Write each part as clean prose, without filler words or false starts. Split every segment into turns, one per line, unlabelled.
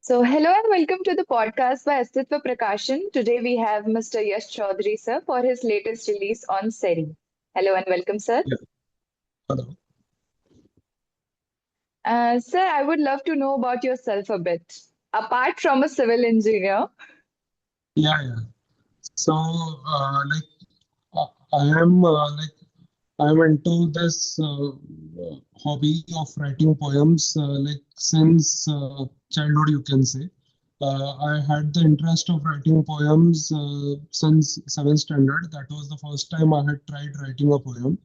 Hello and welcome to the podcast by Astitva Prakashan. Today we have Mr. Yash Chaudhary, sir, for his latest release on Seri. Hello and welcome, sir.
Yeah, hello.
Sir, I would love to know about yourself a bit. Apart from a civil engineer,
Yeah. So, I am I'm into this hobby of writing poems since childhood, you can say. I had the interest of writing poems since seventh standard. That was the first time I had tried writing a poem,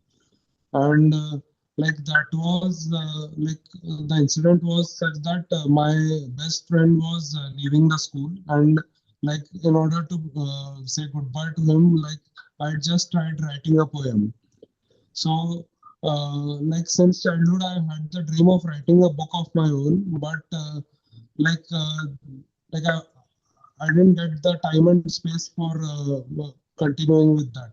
and that was the incident was such that my best friend was leaving the school, and in order to say goodbye to him, I just tried writing a poem. So since childhood I had the dream of writing a book of my own, but like uh, like I, I didn't get the time and space for continuing with that.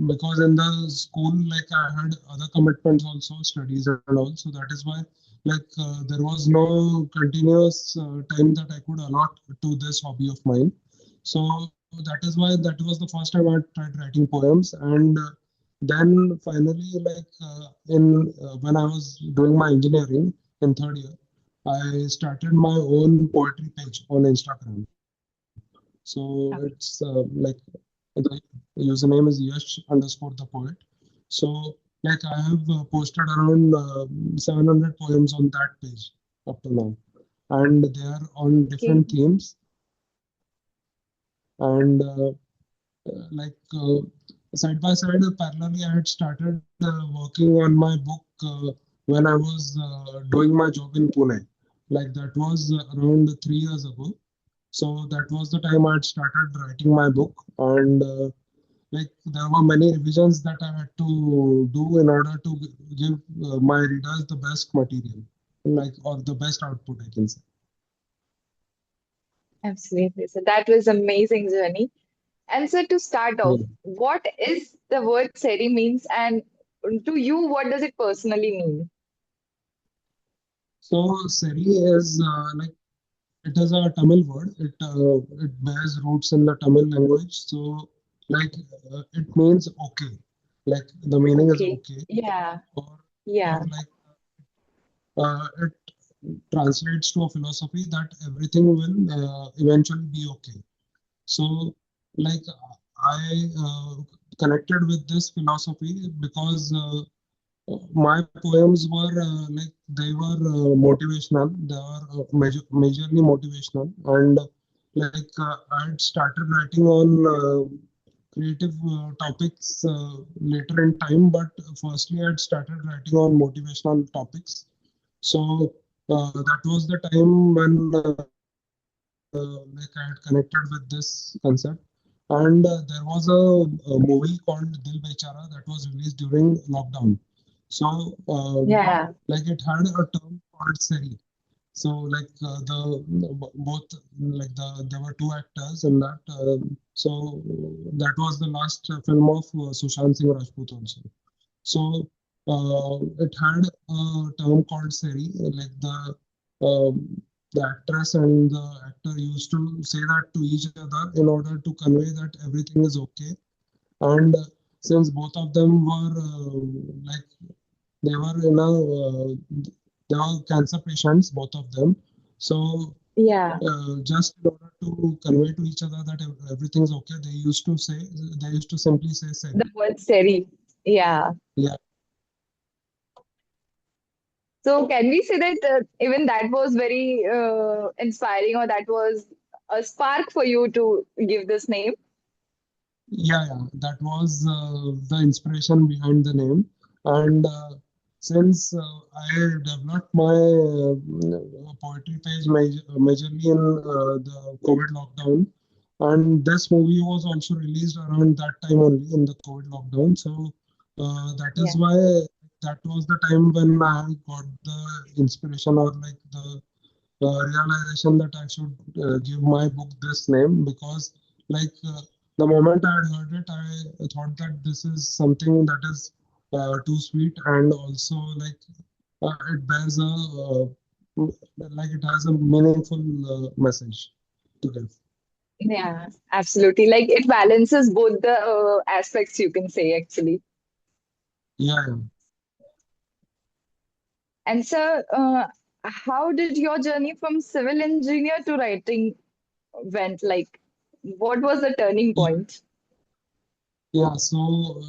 Because in the school, I had other commitments also, studies and all. So that is why, there was no continuous time that I could allot to this hobby of mine. So that is why that was the first time I tried writing poems, and then finally, when I was doing my engineering in third year, I started my own poetry page on Instagram. So it's the username is Yash underscore the poet. So I have posted around 700 poems on that page up to now, and they are on
okay,
different themes. And like side by side, parallelly, I had started working on my book when I was doing my job in Pune. Like that was around 3 years ago. So that was the time I had started writing my book, and there were many revisions that I had to do in order to give my readers the best material, or the best output, I can say.
absolutely. So that was amazing journey. And so to start off,
Yeah.
what is the word Seri means, and to you, what does it personally mean?
So Seri is it is a Tamil word. It bears roots in the Tamil language. So like it means okay. Like the meaning is
Okay,
okay,
yeah,
or or
yeah,
it translates to a philosophy that everything will eventually be okay. So, like, I connected with this philosophy because my poems were they were motivational. They were majorly motivational, and I had started writing on creative topics later in time. But firstly, I had started writing on motivational topics. So that was the time when I had connected with this concept. And there was a movie called Dil Bechara that was released during lockdown. So
yeah.
it had a term called Seri. So both there were two actors in that. So that was the last film of Sushant Singh Rajput also. So it had a term called Seri, the actress and the actor used to say that to each other in order to convey that everything is okay. And since both of them were like they were they were cancer patients, both of them. So
Yeah,
just in order to convey to each other that everything's okay, they used to simply say
the
Seri.
word Seri. Yeah.
Yeah.
So can we say that even that was very inspiring, or that was a spark for you to give this name?
Yeah, that was the inspiration behind the name. And since I developed my poetry page majorly in the COVID lockdown, and this movie was also released around that time only in the COVID lockdown. So that is
Yeah.
why that was the time when I got the inspiration, or the realization that I should give my book this name, because the moment I had heard it, I thought that this is something that is too sweet, and also it bears a like it has a meaningful message to give.
Yeah, absolutely. Like it balances both the aspects, you can say, actually.
Yeah, yeah.
And so, how did your journey from civil engineer to writing went? Like, what was the turning
Yeah,
point?
yeah. So,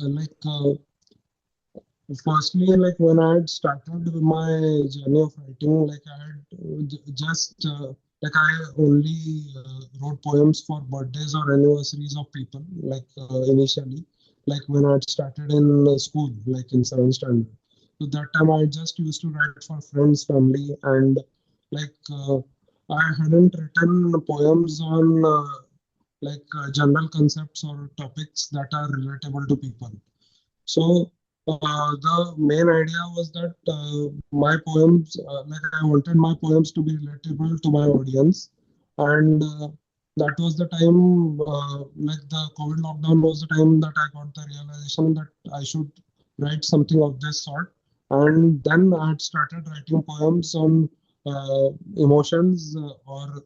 firstly, like when I had started my journey of writing, like I had just like I only wrote poems for birthdays or anniversaries of people, like initially, like when I had started in school, like in seventh standard. So that time I just used to write for friends, family, and like I hadn't written poems on general concepts or topics that are relatable to people. So the main idea was that my poems, like I wanted my poems to be relatable to my audience, and that was the time, like the COVID lockdown was the time that I got the realization that I should write something of this sort, and then I had started writing poems on emotions, or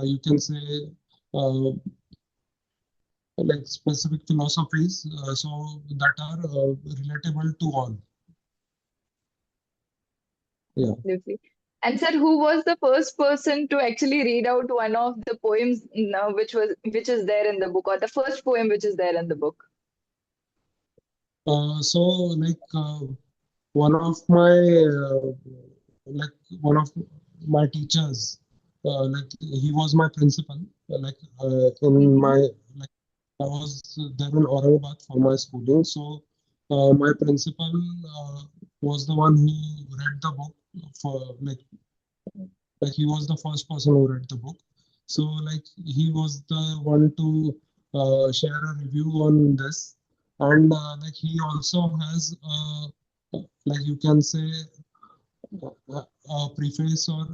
you can say. Like specific philosophies, so that are relatable to all. Yeah.
Absolutely. And sir, who was the first person to actually read out one of the poems, which is there in the book, or the first poem which is there in the book?
So like one of my like one of my teachers, like he was my principal, in
Hmm.
my like I was there in Aurangabad for my schooling. So my principal was the one who read the book for like he was the first person who read the book. So like he was the one to share a review on this, and like he also has like you can say a preface or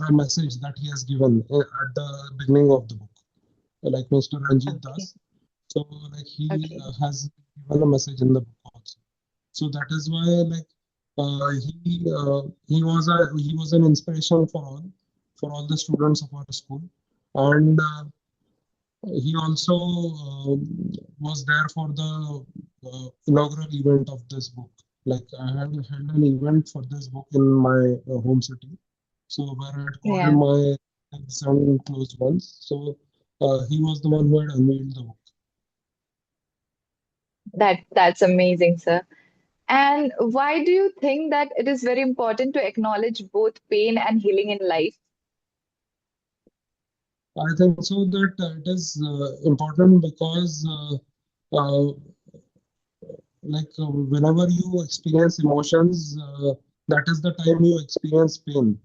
a message that he has given at the beginning of the book, like Mr. Ranjit
Okay.
Das. So like he
Okay.
has given a message in the book also. So that is why like he was an inspiration for all the students of our school, and he also was there for the inaugural event of this book. Like I had held an event for this book in my home city, so where I had called
Yeah,
my friends and close ones. So he was the one who had unveiled the book.
that's amazing, sir. And why do you think that it is very important to acknowledge both pain and healing in life?
I think so that it is important because whenever you experience emotions, that is the time you experience pain,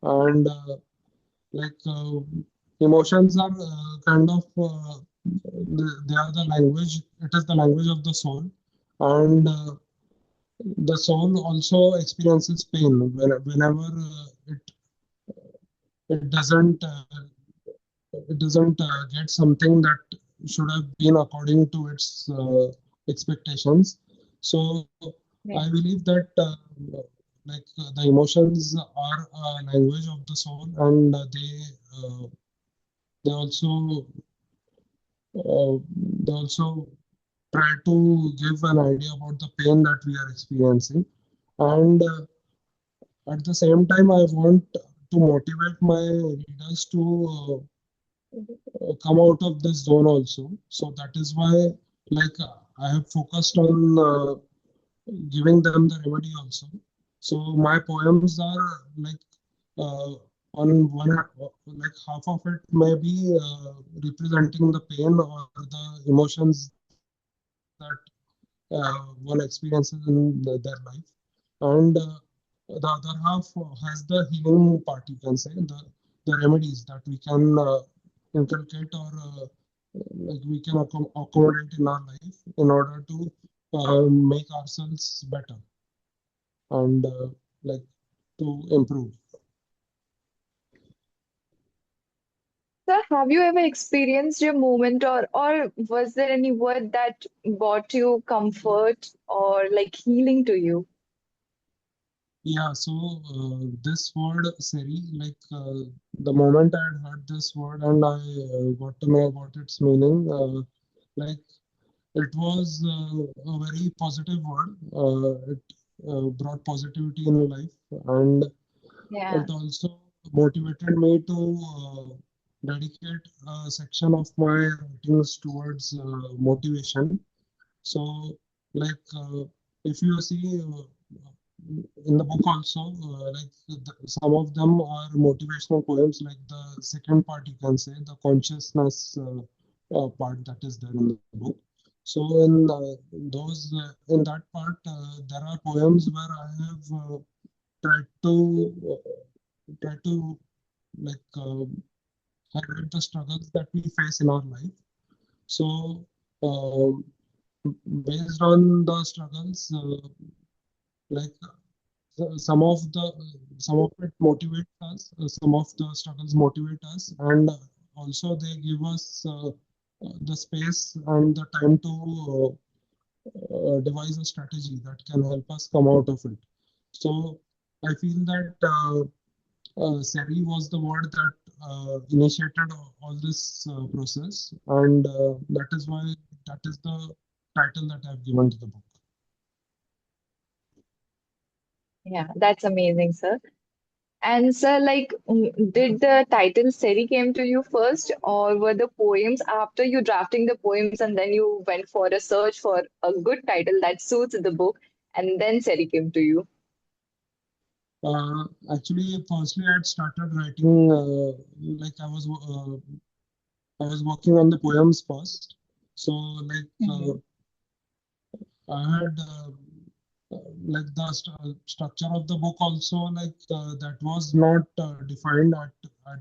and like emotions are kind of they are the language. It is the language of the soul, and the soul also experiences pain whenever it doesn't get something that should have been according to its expectations. So I
Yeah.
believe that the emotions are a language of the soul, and they also they also try to give an idea about the pain that we are experiencing. And at the same time, I want to motivate my readers to come out of this zone also. So that is why, I have focused on giving them the remedy also. So my poems are uh, on one like half of it may be representing the pain or the emotions that one experiences in their life, and the other half has the healing part. You can say the remedies that we can inculcate or we can accommodate in our life in order to make ourselves better and like to improve.
So have you ever experienced a moment, or was there any word that brought you comfort or like healing to you?
Yeah, so this word Seri, the moment I had heard this word and I got to know about its meaning, like it was a very positive word. It brought positivity in life, and
Yeah,
it also motivated me to dedicate a section of my writings towards motivation. So, if you see in the book also, some of them are motivational poems, like the second part, you can say, the consciousness part that is there in the book. So, in that part, there are poems where I have tried to try to like highlight the struggles that we face in our life. So, um based on the struggles, like some of it motivates us, some of the struggles motivate us, and also they give us the space and the time to devise a strategy that can help us come out of it. So I feel that Seri was the word that initiated all this process, and that is why that is the title that I've given to the book.
yeah, that's amazing, sir. And sir, like, did the title Seri came to you first, or were the poems after you drafting the poems and then you went for a search for a good title that suits the book, and then Seri came to you?
Actually, firstly, I had started writing I was working on the poems first. So like uh,
Mhm.
I had structure of the book also, that was not defined at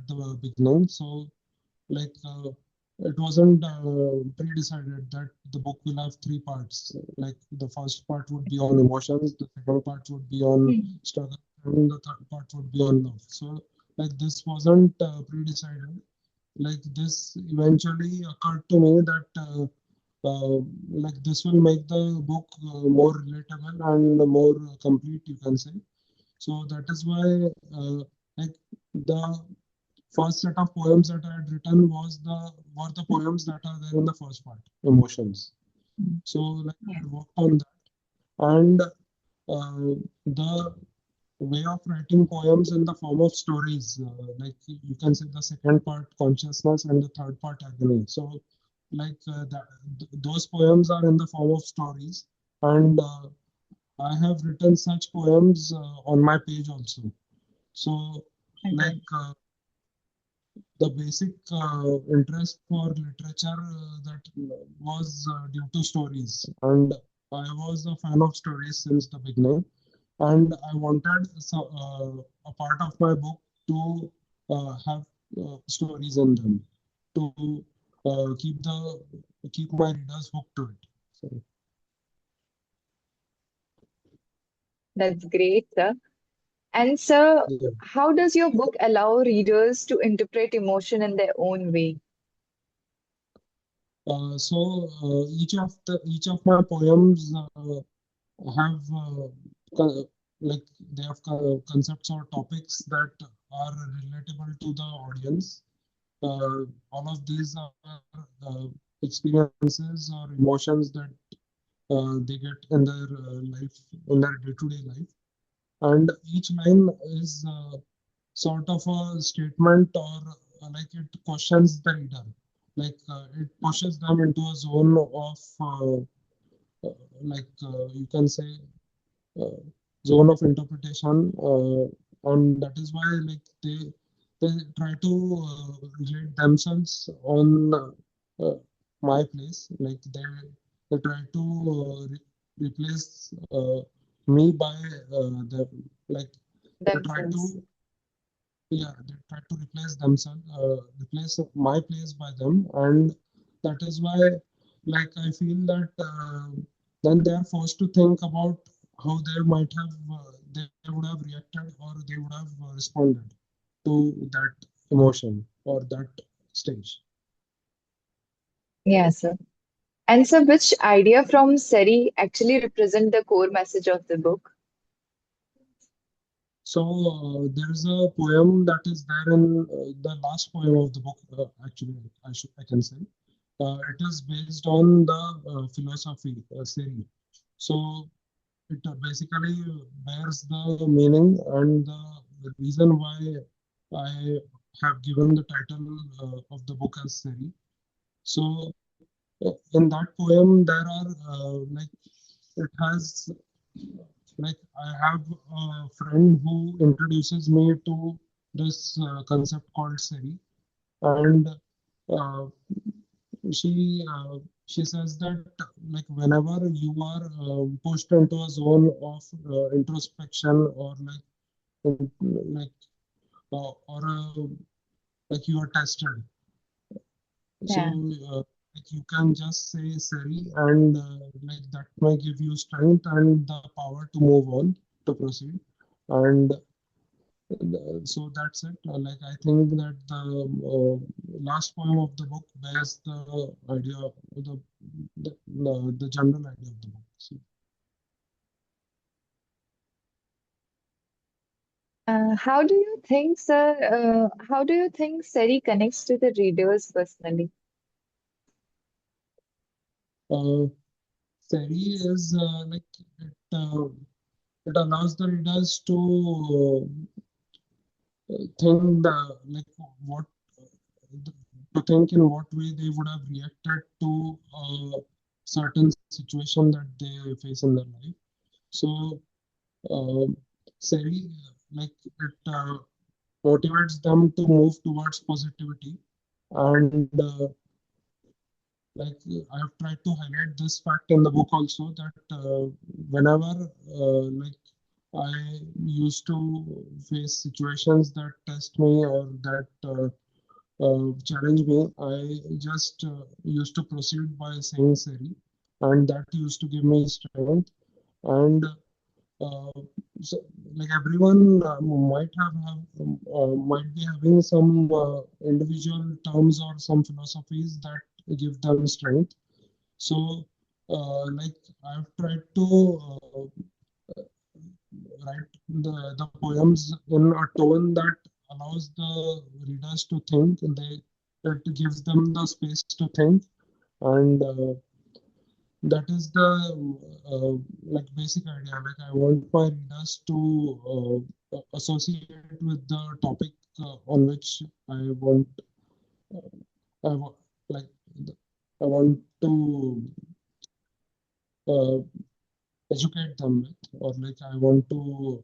the beginning. So like it wasn't pre-decided that the book will have three parts. Like the first part would be on emotions, the second part would be on
Mhm.
struggle, and the third part would be on love. So like this wasn't pre-decided. Like this eventually occurred to me that this will make the book more relatable and more complete, you can say. So that is why like the first set of poems that I had written were the poems that are there in the first part, emotions. So like I
Yeah.
had worked on that, and the way of writing poems in the form of stories, like you can say the second part consciousness and the third part agony. So those poems are in the form of stories, and I have written such poems on my page also. So like
Okay.
the basic interest for literature that was due to stories, and I was a fan of stories since the beginning, and I wanted a part of my book to have stories in them to keep my readers hooked to it. So,
That's great, sir. And sir,
yeah.
how does your book allow readers to interpret emotion in their own way?
Each of my poems have like they have concepts or topics that are relatable to the audience. All of these are experiences or emotions that they get in their life, in their day-to-day life, and each line is sort of a statement, or like it questions the reader, it pushes them into a zone of you can say uh, zone of interpretation, and that is why they try to relate themselves on my place. They try to replace me by the like they try to
Themselves.
yeah, they try to replace themselves, replace my place by them, and that is why, I feel that then they are forced to think about how they would have reacted, or they would have responded to that emotion or that stage.
Yeah, sir. And so, which idea from Seri actually represent the core message of the book?
There's a poem that is there in the last poem of the book. Actually, I can say it is based on the philosophy Seri. So it basically bears the meaning and the reason why I have given the title of the book as Seri. So in that poem, there are like it has like I have a friend who introduces me to this concept called Seri, and uh, she says that like whenever you are pushed into a zone of introspection or like or like you are tested, so
Yeah.
like you can just say Seri, and like that may give you strength and the power to move on to proceed. And so that's it. Like I think that the last poem of the book bears the idea, the general idea of the book. So,
How do you think, sir, how do you think Seri connects to the readers personally?
uh, Seri is it allows the readers to think like what to think in what way they would have reacted to a certain situation that they face in their life. So uh, Seri, like it motivates them to move towards positivity. And like I have tried to highlight this fact in the book also that whenever like I used to face situations that test me or that challenge me, I just used to proceed by saying Seri, and that used to give me strength. And uh, so, like everyone might be having some individual terms or some philosophies that give them strength. So, like I've tried to write the poems in a tone that allows the readers to think. It gives them the space to think, and that is the like basic idea. Like I want my readers to associate with the topic on which I want. I wa- like I want to uh, educate them with, or like I want to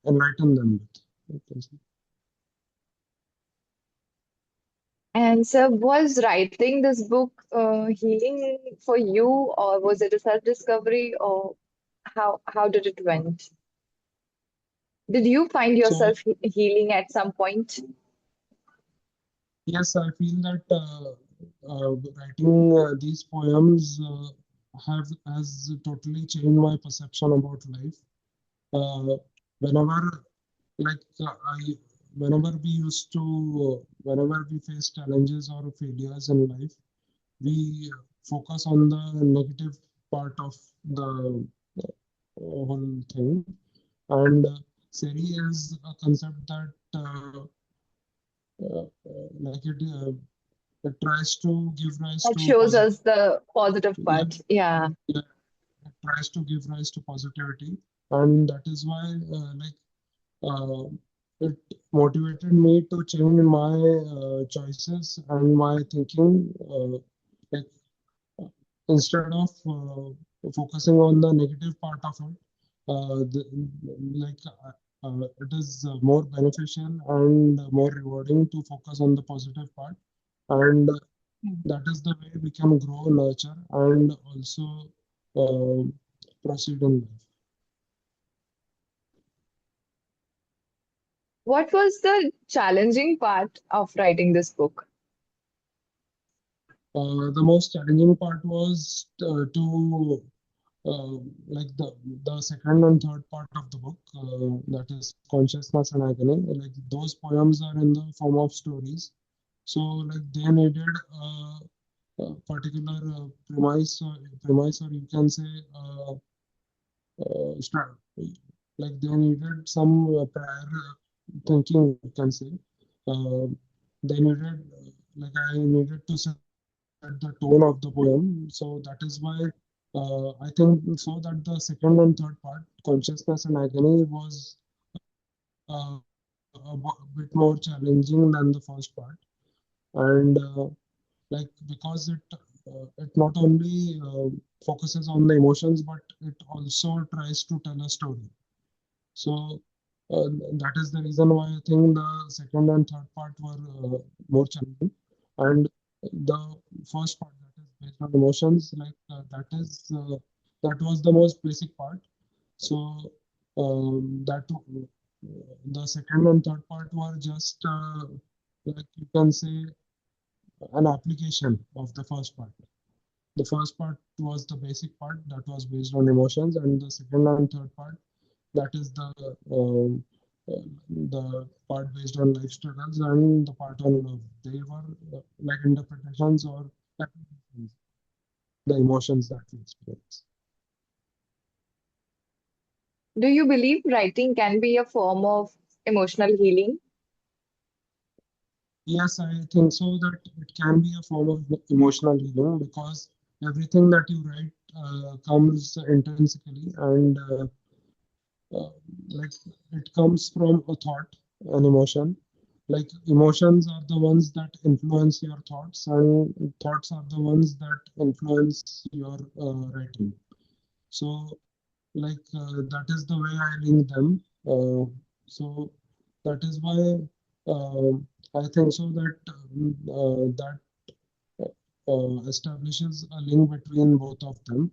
enlighten them with. You can say.
And sir, was writing this book healing for you, or was it a self-discovery, or how did it went? Did you find
So
yourself healing at some point?
yes, I feel that writing these poems have has totally changed my perception about life. Uh, whenever like I whenever we used to whenever we face challenges or failures in life, we focus on the negative part of the whole thing. And Seri is a concept that like it tries to give rise
That
to
shows
positive.
us the positive
Yeah,
part. Yeah.
yeah, it tries to give rise to positivity, and that is why uh, it motivated me to change my choices and my thinking. Like instead of focusing on the negative part of it, like it is more beneficial and more rewarding to focus on the positive part, and that is the way we can grow, nurture, and also uh, proceed in life.
What was the challenging part of writing this book?
The most challenging part was to like the second and third part of the book, that is consciousness and agony. Like those poems are in the form of stories, so like they needed a particular premise, or you can say strategy. like they needed some prior thinking, you can say. Uh, they needed, like I needed to set the tone of the poem. So that is why I think so that the second and third part, consciousness and agony, was a bit more challenging than the first part. And like because it not only focuses on the emotions, but it also tries to tell a story. So that is the reason why I think the second and third part were more challenging. And the first part, that is based on emotions, like that was the most basic part. So that the second and third part were just like you can say an application of the first part. The first part was the basic part that was based on emotions, and the second and third part, that is the part based on life struggles and the part on love. They were like interpretations or applications, the emotions that we experience.
Do you believe writing can be a form of emotional healing?
Yes, I think so that it can be a form of emotional healing because everything that you write comes intrinsically and uh, like it comes from a thought, an emotion. Like emotions are the ones that influence your thoughts, and thoughts are the ones that influence your writing. So, like that is the way I link them. So that is why I think so that that establishes a link between both of them.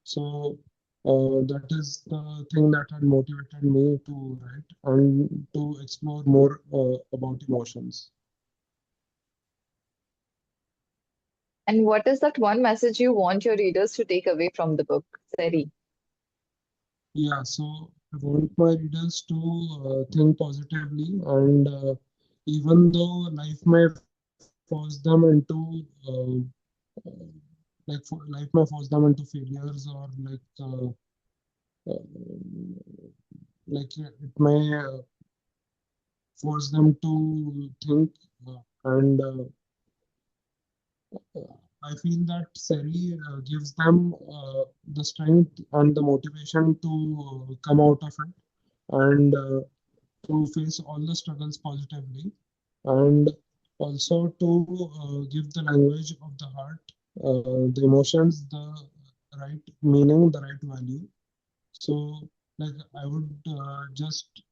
So that is the thing that had motivated me to write and to explore more about emotions.
And what is that one message you want your readers to take away from the book, Seri?
Yeah, so I want my readers to think positively, and even though life may force them into life may force them into failures or uh, it may force them to think, and I feel that Seri gives them the strength and the motivation to come out of it and to face all the struggles positively, and also to give the language of the heart, the emotions, the right meaning, the right value. So, like I would just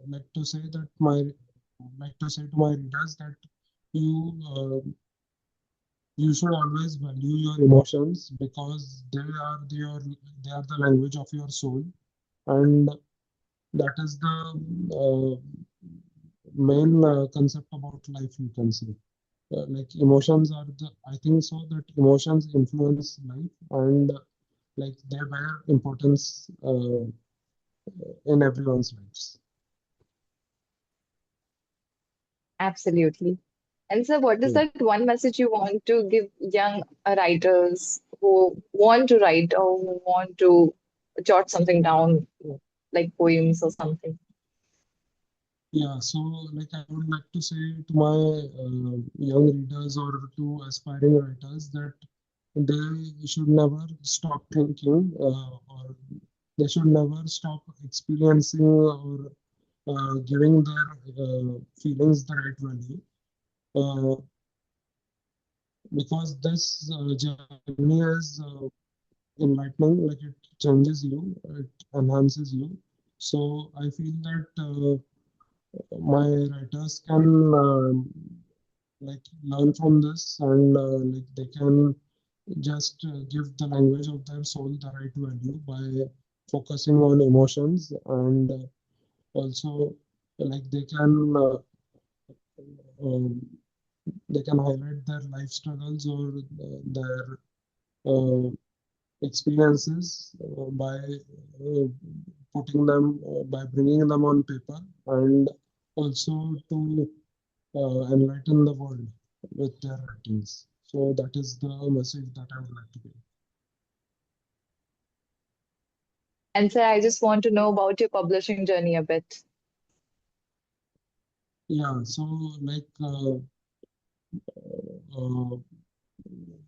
like to say to my readers that you you should always value your emotions because they are the language of your soul, and that is the uh, main concept about life, you can say. Like emotions are the I think so that emotions influence life, and like they bear importance in everyone's lives.
Absolutely. And so, what is
Yeah.
that one message you want to give young writers who want to write or who want to jot something down, like poems or something?
Yeah, so like I would like to say to my young readers or to aspiring writers that they should never stop thinking, or they should never stop experiencing or giving their feelings the right value. Uh, because this journey is enlightening, like it changes you, it enhances you. So I feel that my writers can like learn from this, and like they can just give the language of their soul the right value by focusing on emotions, and also like um, they can highlight their life struggles or their uh, experiences by bringing them on paper, and also to enlighten the world with their writings. So that is the message that I would like to give.
And sir, I just want to know about your publishing journey a bit.
Yeah, so like uh,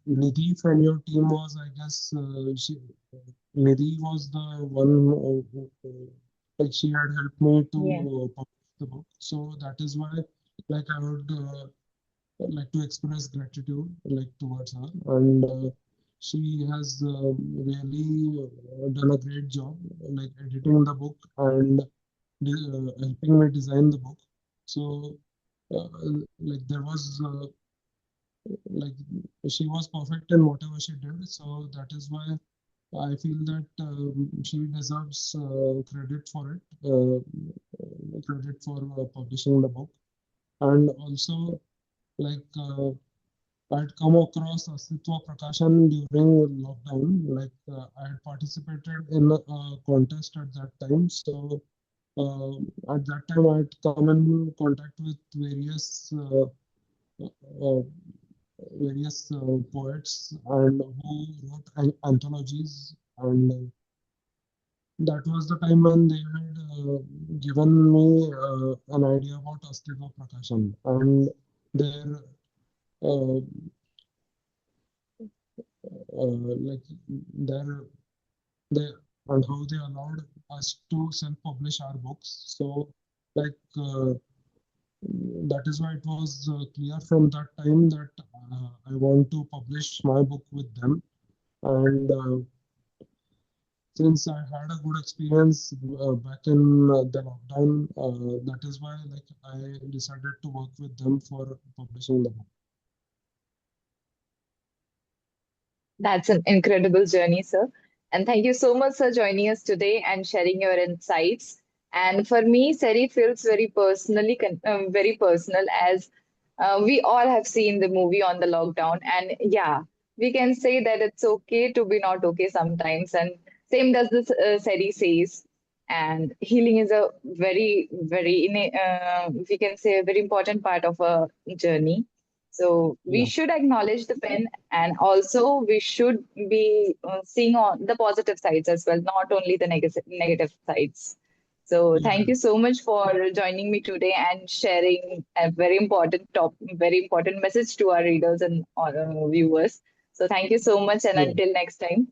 Nidhi from your team was, I guess, Nidhi was the one like she had helped me to
Yeah.
publish the book. So that is why, like, I would like to express gratitude, like, towards her, and she has really done a great job, like, editing the book and helping me design the book. So, like, there was like she was perfect in whatever she did. So that is why I feel that she deserves credit for it, credit for publishing the book. And also, like, I'd come across Astitva Prakashan during lockdown. Like, I had participated in a contest at that time. So, uh, at that time, I'd come in contact with uh, poets and who wrote anthologies, and that was the time when they had given me an idea about Astiva Prakashan and their uh, like their they and how they allowed us to self-publish our books. So, like, that is why it was clear from that time that I want to publish my book with them. And since I had a good experience back in the lockdown, that is why, like, I decided to work with them for publishing the book.
That's an incredible journey, sir. And thank you so much for joining us today and sharing your insights. And for me, Seri feels very personally, very personal, as we all have seen the movie on the lockdown. And yeah, we can say that it's okay to be not okay sometimes. And same does this Seri says. And healing is a we can say, a very important part of a journey. So we
Yeah,
should acknowledge the pen, and also we should be seeing on the positive sides as well, not only the negative sides. So thank
yeah,
you so much for joining me today and sharing a very important message to our readers and viewers. So thank you so much, and
yeah.
until next time.